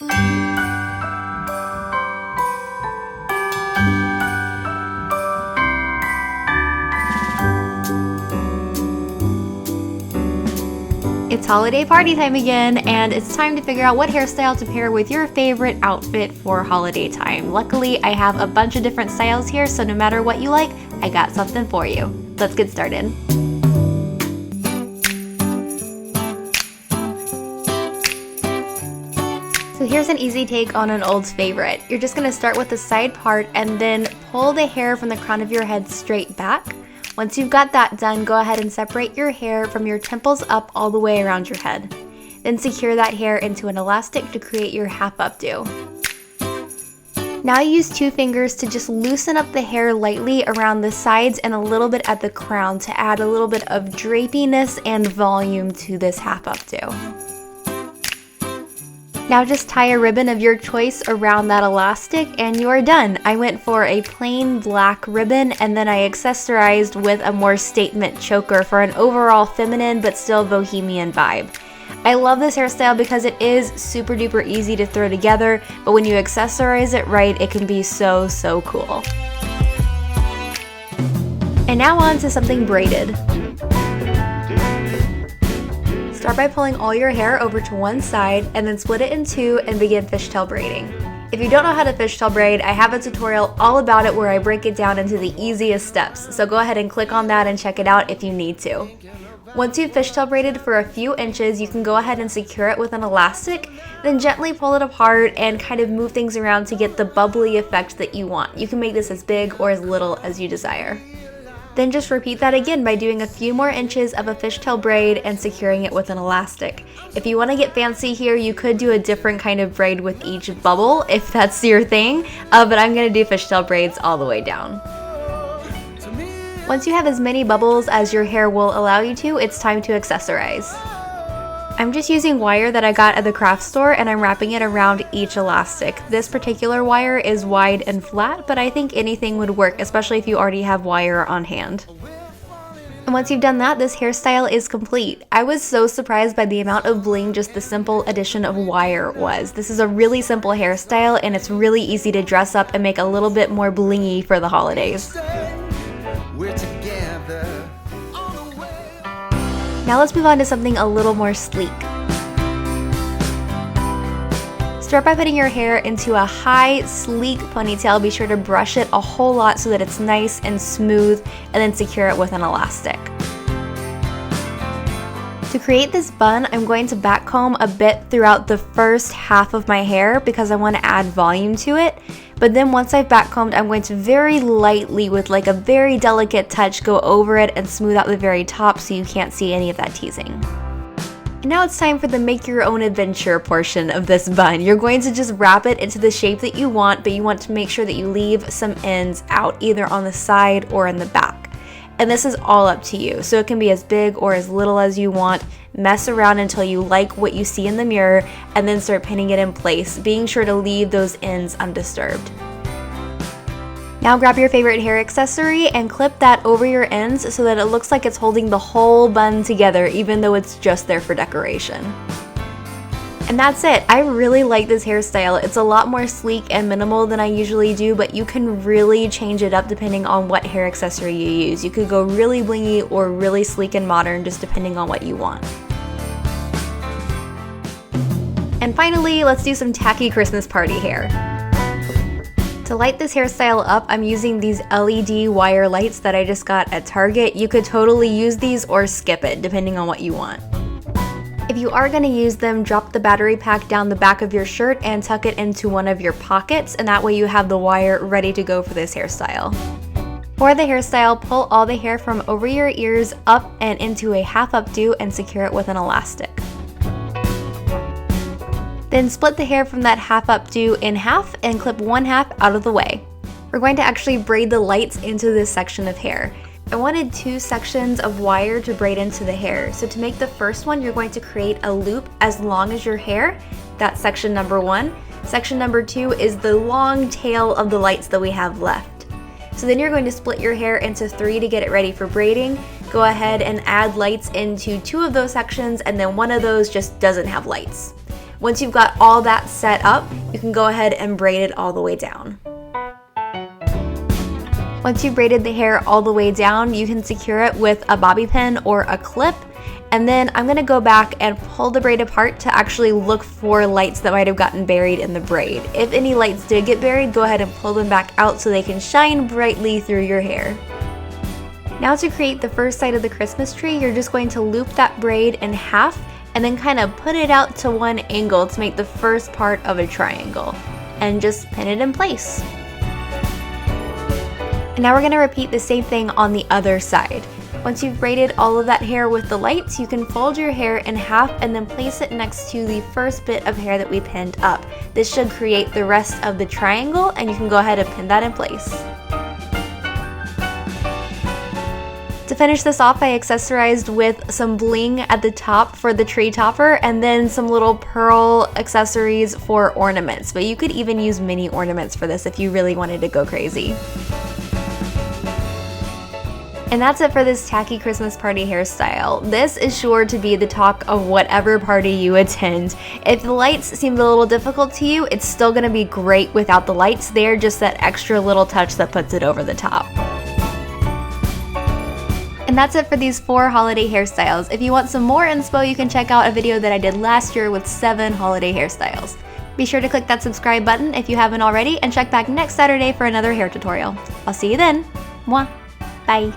It's holiday party time again, and it's time to figure out what hairstyle to pair with your favorite outfit for holiday time. Luckily, I have a bunch of different styles here, so no matter what you like, I got something for you. Let's get started. So here's an easy take on an old favorite. You're just gonna start with the side part and then pull the hair from the crown of your head straight back. Once you've got that done, go ahead and separate your hair from your temples up all the way around your head. Then secure that hair into an elastic to create your half-updo. Now use 2 fingers to just loosen up the hair lightly around the sides and a little bit at the crown to add a little bit of drapiness and volume to this half-updo. Now just tie a ribbon of your choice around that elastic and you are done. I went for a plain black ribbon and then I accessorized with a more statement choker for an overall feminine but still bohemian vibe. I love this hairstyle because it is super duper easy to throw together, but when you accessorize it right, it can be so cool. And now on to something braided. Start by pulling all your hair over to one side and then split it in 2 and begin fishtail braiding. If you don't know how to fishtail braid, I have a tutorial all about it where I break it down into the easiest steps, so go ahead and click on that and check it out if you need to. Once you've fishtail braided for a few inches, you can go ahead and secure it with an elastic, then gently pull it apart and kind of move things around to get the bubbly effect that you want. You can make this as big or as little as you desire. Then just repeat that again by doing a few more inches of a fishtail braid and securing it with an elastic. If you want to get fancy here, you could do a different kind of braid with each bubble if that's your thing, but I'm going to do fishtail braids all the way down. Once you have as many bubbles as your hair will allow you to, it's time to accessorize. I'm just using wire that I got at the craft store and I'm wrapping it around each elastic. This particular wire is wide and flat, but I think anything would work, especially if you already have wire on hand. And once you've done that, this hairstyle is complete. I was so surprised by the amount of bling just the simple addition of wire was. This is a really simple hairstyle and it's really easy to dress up and make a little bit more blingy for the holidays. Now let's move on to something a little more sleek. Start by putting your hair into a high, sleek ponytail. Be sure to brush it a whole lot so that it's nice and smooth, and then secure it with an elastic. To create this bun, I'm going to backcomb a bit throughout the first half of my hair because I want to add volume to it. But then once I've backcombed, I'm going to very lightly, with like a very delicate touch, go over it and smooth out the very top so you can't see any of that teasing. And now it's time for the make your own adventure portion of this bun. You're going to just wrap it into the shape that you want, but you want to make sure that you leave some ends out, either on the side or in the back. And this is all up to you, so it can be as big or as little as you want. Mess around until you like what you see in the mirror and then start pinning it in place, being sure to leave those ends undisturbed. Now grab your favorite hair accessory and clip that over your ends so that it looks like it's holding the whole bun together, even though it's just there for decoration. And that's it. I really like this hairstyle. It's a lot more sleek and minimal than I usually do, but you can really change it up depending on what hair accessory you use. You could go really blingy or really sleek and modern, just depending on what you want. And finally, let's do some tacky Christmas party hair. To light this hairstyle up, I'm using these LED wire lights that I just got at Target. You could totally use these or skip it, depending on what you want. If you are going to use them, drop the battery pack down the back of your shirt and tuck it into one of your pockets, and that way you have the wire ready to go for this hairstyle. For the hairstyle, pull all the hair from over your ears up and into a half updo and secure it with an elastic. Then split the hair from that half updo in half and clip one half out of the way. We're going to actually braid the lights into this section of hair. I wanted 2 sections of wire to braid into the hair. So to make the first one, you're going to create a loop as long as your hair. That's section number 1. Section number 2 is the long tail of the lights that we have left. So then you're going to split your hair into 3 to get it ready for braiding. Go ahead and add lights into 2 of those sections, and then one of those just doesn't have lights. Once you've got all that set up, you can go ahead and braid it all the way down. Once you've braided the hair all the way down, you can secure it with a bobby pin or a clip. And then I'm gonna go back and pull the braid apart to actually look for lights that might have gotten buried in the braid. If any lights did get buried, go ahead and pull them back out so they can shine brightly through your hair. Now to create the first side of the Christmas tree, you're just going to loop that braid in half and then kind of put it out to one angle to make the first part of a triangle. And just pin it in place. And now we're going to repeat the same thing on the other side. Once you've braided all of that hair with the lights, you can fold your hair in half and then place it next to the first bit of hair that we pinned up. This should create the rest of the triangle, and you can go ahead and pin that in place. To finish this off, I accessorized with some bling at the top for the tree topper and then some little pearl accessories for ornaments, but you could even use mini ornaments for this if you really wanted to go crazy. And that's it for this tacky Christmas party hairstyle. This is sure to be the talk of whatever party you attend. If the lights seemed a little difficult to you, it's still gonna be great without the lights. They're just that extra little touch that puts it over the top. And that's it for these 4 holiday hairstyles. If you want some more inspo, you can check out a video that I did last year with 7 holiday hairstyles. Be sure to click that subscribe button if you haven't already, and check back next Saturday for another hair tutorial. I'll see you then. Mwah. Bye.